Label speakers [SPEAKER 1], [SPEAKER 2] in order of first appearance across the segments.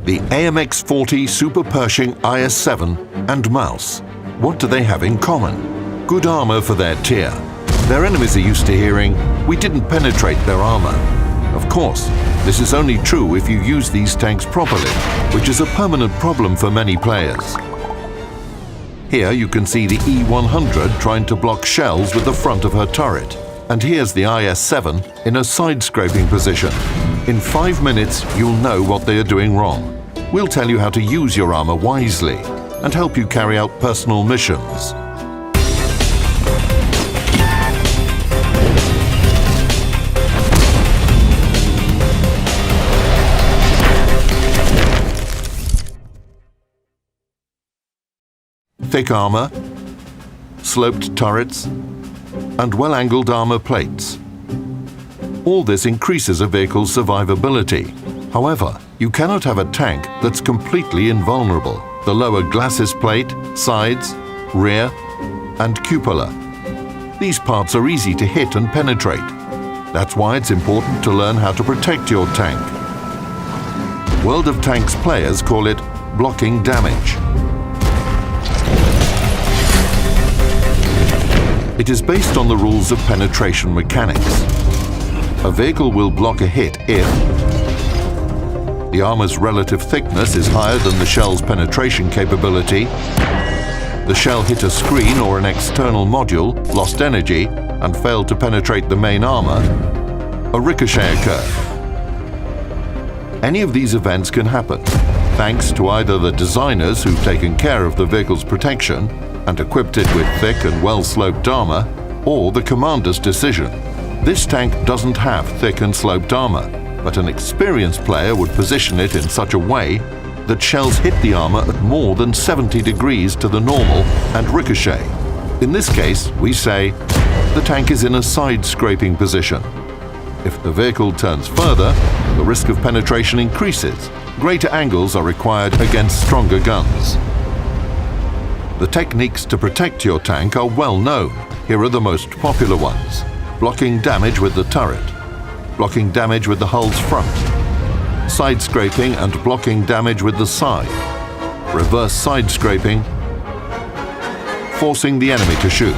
[SPEAKER 1] The AMX-40 Super Pershing IS-7 and Mouse. What do they have in common? Good armor for their tier. Their enemies are used to hearing, "We didn't penetrate their armor." Of course, this is only true if you use these tanks properly, which is a permanent problem for many players. Here you can see the E-100 trying to block shells with the front of her turret. And here's the IS-7 in a side-scraping position. In 5 minutes, you'll know what they are doing wrong. We'll tell you how to use your armor wisely and help you carry out personal missions. Thick armor, sloped turrets, and well-angled armor plates. All this increases a vehicle's survivability. However, you cannot have a tank that's completely invulnerable. The lower glacis plate, sides, rear, and cupola. These parts are easy to hit and penetrate. That's why it's important to learn how to protect your tank. World of Tanks players call it blocking damage. It is based on the rules of penetration mechanics. A vehicle will block a hit if the armor's relative thickness is higher than the shell's penetration capability, the shell hit a screen or an external module, lost energy, and failed to penetrate the main armor, a ricochet occurred. Any of these events can happen, thanks to either the designers who've taken care of the vehicle's protection and equipped it with thick and well-sloped armor, or the commander's decision. This tank doesn't have thick and sloped armor, but an experienced player would position it in such a way that shells hit the armor at more than 70 degrees to the normal and ricochet. In this case, we say the tank is in a side-scraping position. If the vehicle turns further, the risk of penetration increases. Greater angles are required against stronger guns. The techniques to protect your tank are well known. Here are the most popular ones. Blocking damage with the turret. Blocking damage with the hull's front. Side scraping and blocking damage with the side. Reverse side scraping. Forcing the enemy to shoot.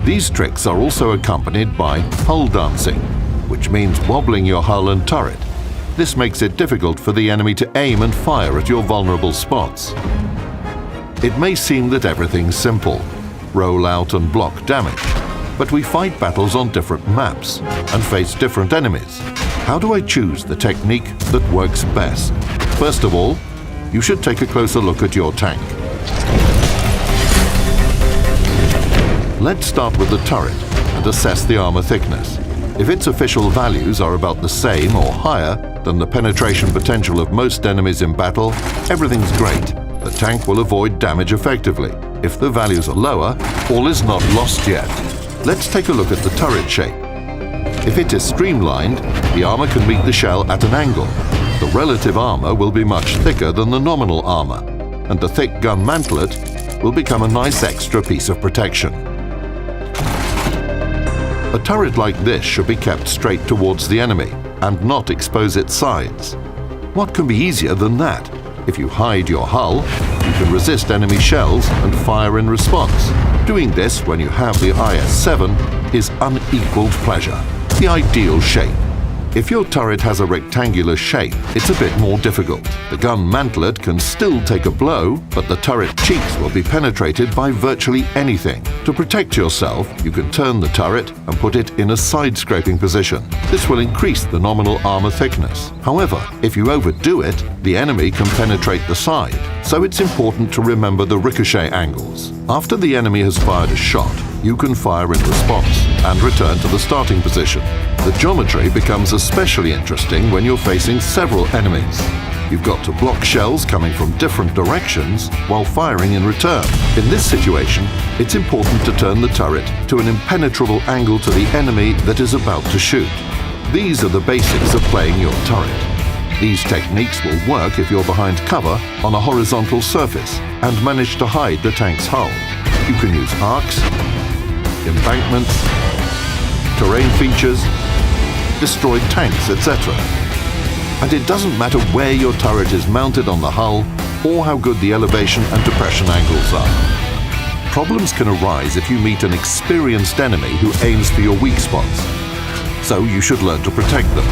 [SPEAKER 1] These tricks are also accompanied by hull dancing, which means wobbling your hull and turret. This makes it difficult for the enemy to aim and fire at your vulnerable spots. It may seem that everything's simple, roll out and block damage, but we fight battles on different maps and face different enemies. How do I choose the technique that works best? First of all, you should take a closer look at your tank. Let's start with the turret and assess the armor thickness. If its official values are about the same or higher than the penetration potential of most enemies in battle, everything's great. The tank will avoid damage effectively. If the values are lower, all is not lost yet. Let's take a look at the turret shape. If it is streamlined, the armor can meet the shell at an angle. The relative armor will be much thicker than the nominal armor, and the thick gun mantlet will become a nice extra piece of protection. A turret like this should be kept straight towards the enemy and not expose its sides. What can be easier than that? If you hide your hull, you can resist enemy shells and fire in response. Doing this when you have the IS-7 is unequaled pleasure, the ideal shape. If your turret has a rectangular shape, it's a bit more difficult. The gun mantlet can still take a blow, but the turret cheeks will be penetrated by virtually anything. To protect yourself, you can turn the turret and put it in a side-scraping position. This will increase the nominal armor thickness. However, if you overdo it, the enemy can penetrate the side, so it's important to remember the ricochet angles. After the enemy has fired a shot, you can fire in response and return to the starting position. The geometry becomes especially interesting when you're facing several enemies. You've got to block shells coming from different directions while firing in return. In this situation, it's important to turn the turret to an impenetrable angle to the enemy that is about to shoot. These are the basics of playing your turret. These techniques will work if you're behind cover on a horizontal surface and manage to hide the tank's hull. You can use arcs, embankments, terrain features, destroyed tanks, etc. And it doesn't matter where your turret is mounted on the hull or how good the elevation and depression angles are. Problems can arise if you meet an experienced enemy who aims for your weak spots, so you should learn to protect them.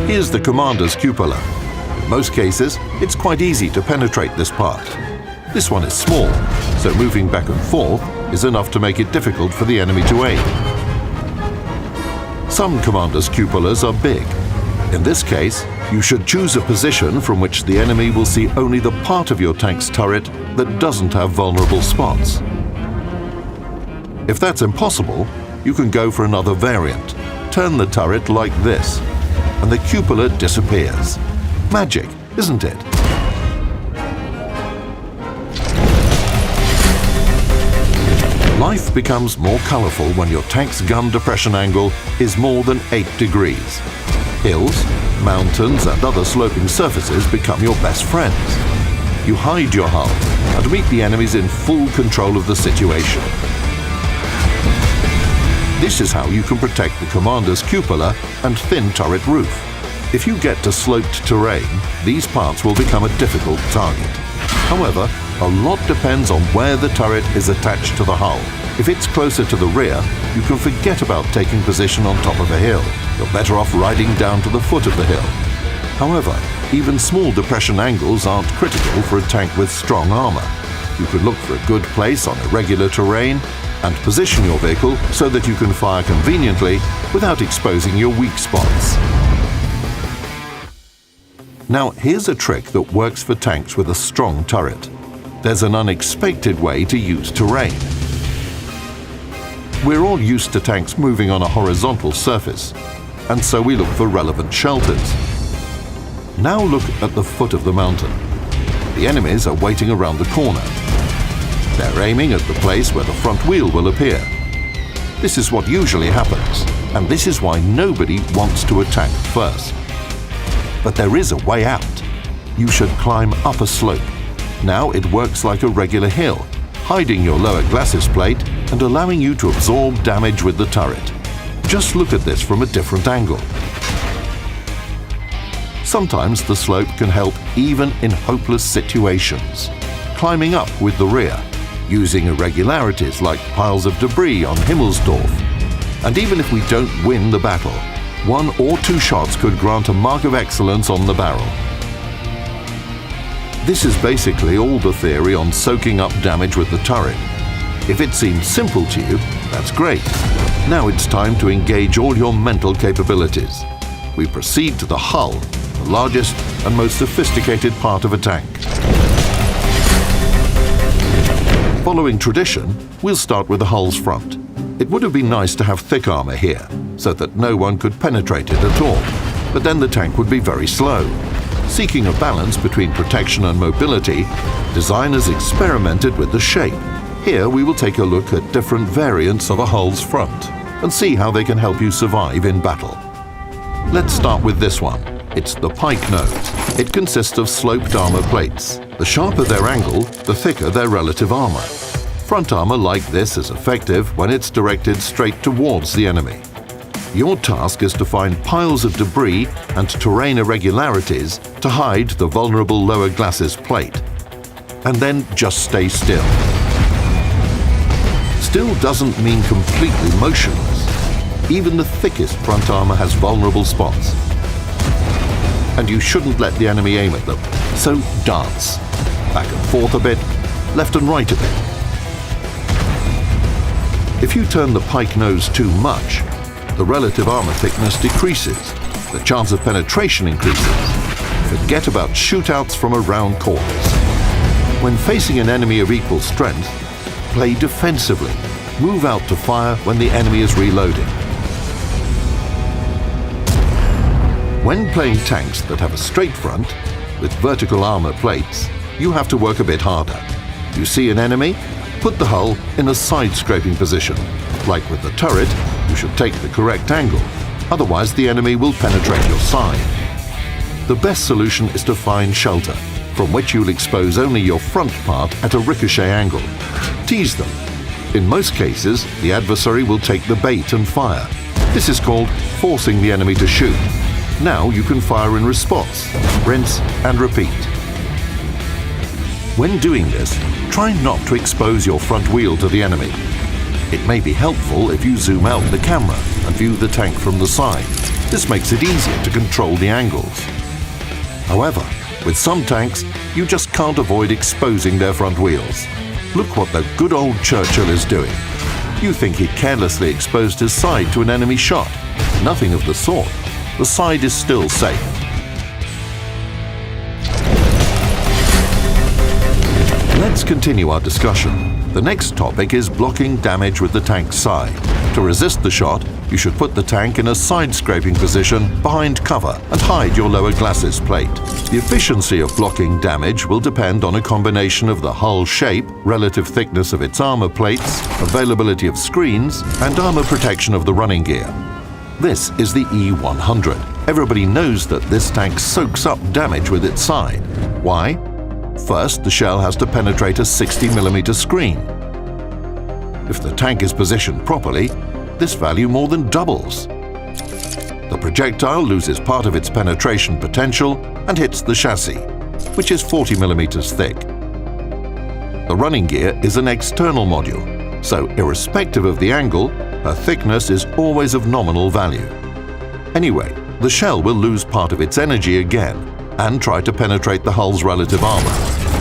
[SPEAKER 1] Here's the commander's cupola. In most cases, it's quite easy to penetrate this part. This one is small, so moving back and forth is enough to make it difficult for the enemy to aim. Some commander's cupolas are big. In this case, you should choose a position from which the enemy will see only the part of your tank's turret that doesn't have vulnerable spots. If that's impossible, you can go for another variant. Turn the turret like this, and the cupola disappears. Magic, isn't it? Life becomes more colorful when your tank's gun depression angle is more than 8 degrees. Hills, mountains, and other sloping surfaces become your best friends. You hide your hull and meet the enemies in full control of the situation. This is how you can protect the commander's cupola and thin turret roof. If you get to sloped terrain, these parts will become a difficult target. However, a lot depends on where the turret is attached to the hull. If it's closer to the rear, you can forget about taking position on top of a hill. You're better off riding down to the foot of the hill. However, even small depression angles aren't critical for a tank with strong armor. You could look for a good place on irregular terrain and position your vehicle so that you can fire conveniently without exposing your weak spots. Now, here's a trick that works for tanks with a strong turret. There's an unexpected way to use terrain. We're all used to tanks moving on a horizontal surface, and so we look for relevant shelters. Now look at the foot of the mountain. The enemies are waiting around the corner. They're aiming at the place where the front wheel will appear. This is what usually happens, and this is why nobody wants to attack first. But there is a way out. You should climb up a slope. Now it works like a regular hill, hiding your lower glacis plate and allowing you to absorb damage with the turret. Just look at this from a different angle. Sometimes the slope can help even in hopeless situations. Climbing up with the rear, using irregularities like piles of debris on Himmelsdorf. And even if we don't win the battle, 1 or 2 shots could grant a mark of excellence on the barrel. This is basically all the theory on soaking up damage with the turret. If it seems simple to you, that's great. Now it's time to engage all your mental capabilities. We proceed to the hull, the largest and most sophisticated part of a tank. Following tradition, we'll start with the hull's front. It would have been nice to have thick armor here, so that no one could penetrate it at all, but then the tank would be very slow. Seeking a balance between protection and mobility, designers experimented with the shape. Here we will take a look at different variants of a hull's front and see how they can help you survive in battle. Let's start with this one. It's the pike nose. It consists of sloped armor plates. The sharper their angle, the thicker their relative armor. Front armor like this is effective when it's directed straight towards the enemy. Your task is to find piles of debris and terrain irregularities to hide the vulnerable lower glacis plate. And then just stay still. Still doesn't mean completely motionless. Even the thickest front armor has vulnerable spots. And you shouldn't let the enemy aim at them. So dance. Back and forth a bit, left and right a bit. If you turn the pike nose too much, the relative armor thickness decreases, the chance of penetration increases. Forget about shootouts from around corners. When facing an enemy of equal strength, play defensively. Move out to fire when the enemy is reloading. When playing tanks that have a straight front, with vertical armor plates, you have to work a bit harder. You see an enemy? Put the hull in a side-scraping position. Like with the turret, you should take the correct angle, otherwise the enemy will penetrate your side. The best solution is to find shelter, from which you'll expose only your front part at a ricochet angle. Tease them. In most cases, the adversary will take the bait and fire. This is called forcing the enemy to shoot. Now you can fire in response, rinse and repeat. When doing this, try not to expose your front wheel to the enemy. It may be helpful if you zoom out the camera and view the tank from the side. This makes it easier to control the angles. However, with some tanks, you just can't avoid exposing their front wheels. Look what the good old Churchill is doing. You think he carelessly exposed his side to an enemy shot. Nothing of the sort. The side is still safe. Let's continue our discussion. The next topic is blocking damage with the tank's side. To resist the shot, you should put the tank in a side-scraping position behind cover and hide your lower glacis plate. The efficiency of blocking damage will depend on a combination of the hull shape, relative thickness of its armor plates, availability of screens, and armor protection of the running gear. This is the E100. Everybody knows that this tank soaks up damage with its side. Why? First, the shell has to penetrate a 60mm screen. If the tank is positioned properly, this value more than doubles. The projectile loses part of its penetration potential and hits the chassis, which is 40mm thick. The running gear is an external module, so irrespective of the angle, her thickness is always of nominal value. Anyway, the shell will lose part of its energy again and try to penetrate the hull's relative armor,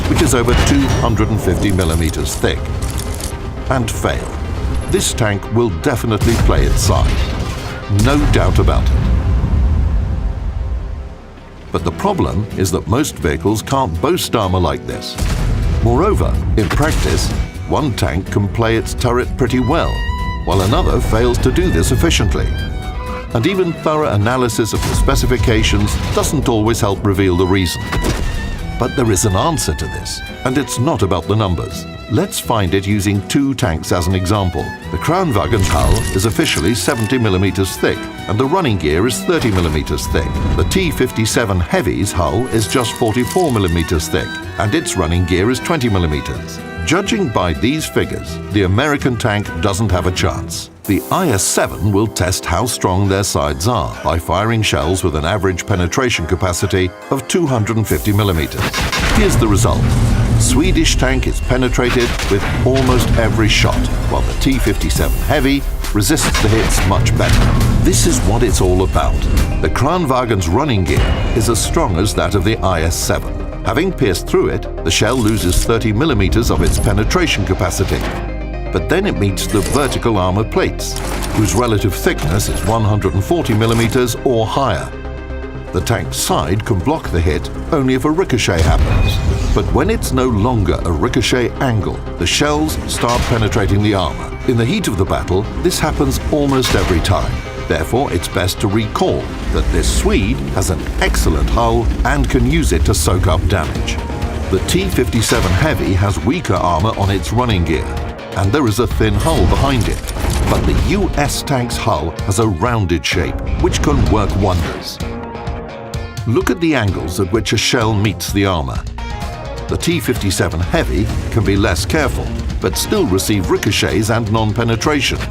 [SPEAKER 1] which is over 250mm thick, and fail. This tank will definitely play its side. No doubt about it. But the problem is that most vehicles can't boast armor like this. Moreover, in practice, one tank can play its turret pretty well, while another fails to do this efficiently. And even thorough analysis of the specifications doesn't always help reveal the reason. But there is an answer to this, and it's not about the numbers. Let's find it using two tanks as an example. The Kranwagen's hull is officially 70mm thick, and the running gear is 30mm thick. The T-57 Heavy's hull is just 44mm thick, and its running gear is 20mm. Judging by these figures, the American tank doesn't have a chance. The IS-7 will test how strong their sides are by firing shells with an average penetration capacity of 250mm. Here's the result. Swedish tank is penetrated with almost every shot, while the T-57 Heavy resists the hits much better. This is what it's all about. The Kranwagen's running gear is as strong as that of the IS-7. Having pierced through it, the shell loses 30mm of its penetration capacity. But then it meets the vertical armor plates, whose relative thickness is 140mm or higher. The tank's side can block the hit only if a ricochet happens. But when it's no longer a ricochet angle, the shells start penetrating the armor. In the heat of the battle, this happens almost every time. Therefore, it's best to recall that this Swede has an excellent hull and can use it to soak up damage. The T-57 Heavy has weaker armor on its running gear, and there is a thin hull behind it. But the US tank's hull has a rounded shape, which can work wonders. Look at the angles at which a shell meets the armor. The T-57 Heavy can be less careful, but still receive ricochets and non-penetrations.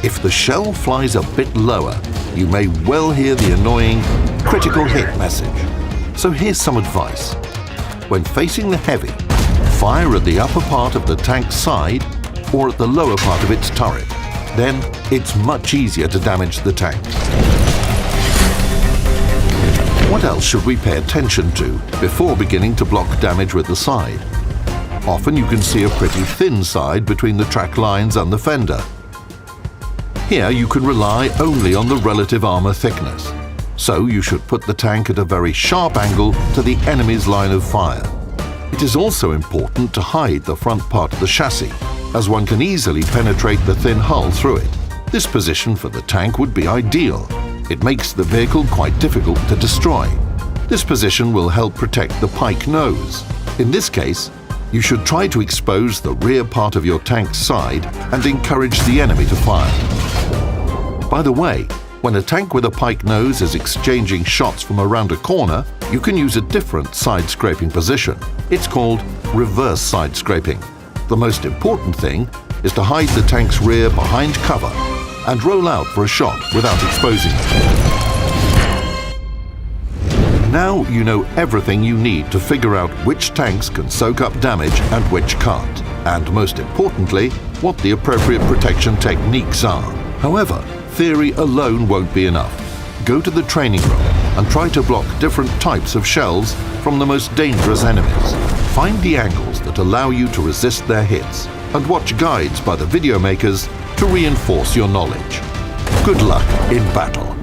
[SPEAKER 1] If the shell flies a bit lower, you may well hear the annoying critical hit message. So here's some advice. When facing the Heavy, fire at the upper part of the tank's side or at the lower part of its turret. Then it's much easier to damage the tank. What else should we pay attention to before beginning to block damage with the side? Often you can see a pretty thin side between the track lines and the fender. Here you can rely only on the relative armor thickness, so you should put the tank at a very sharp angle to the enemy's line of fire. It is also important to hide the front part of the chassis, as one can easily penetrate the thin hull through it. This position for the tank would be ideal. It makes the vehicle quite difficult to destroy. This position will help protect the pike nose. In this case, you should try to expose the rear part of your tank's side and encourage the enemy to fire. By the way, when a tank with a pike nose is exchanging shots from around a corner, you can use a different side-scraping position. It's called reverse side-scraping. The most important thing is to hide the tank's rear behind cover and roll out for a shot without exposing them. Now you know everything you need to figure out which tanks can soak up damage and which can't, and most importantly, what the appropriate protection techniques are. However, theory alone won't be enough. Go to the training room and try to block different types of shells from the most dangerous enemies. Find the angles that allow you to resist their hits, and watch guides by the video makers to reinforce your knowledge. Good luck in battle.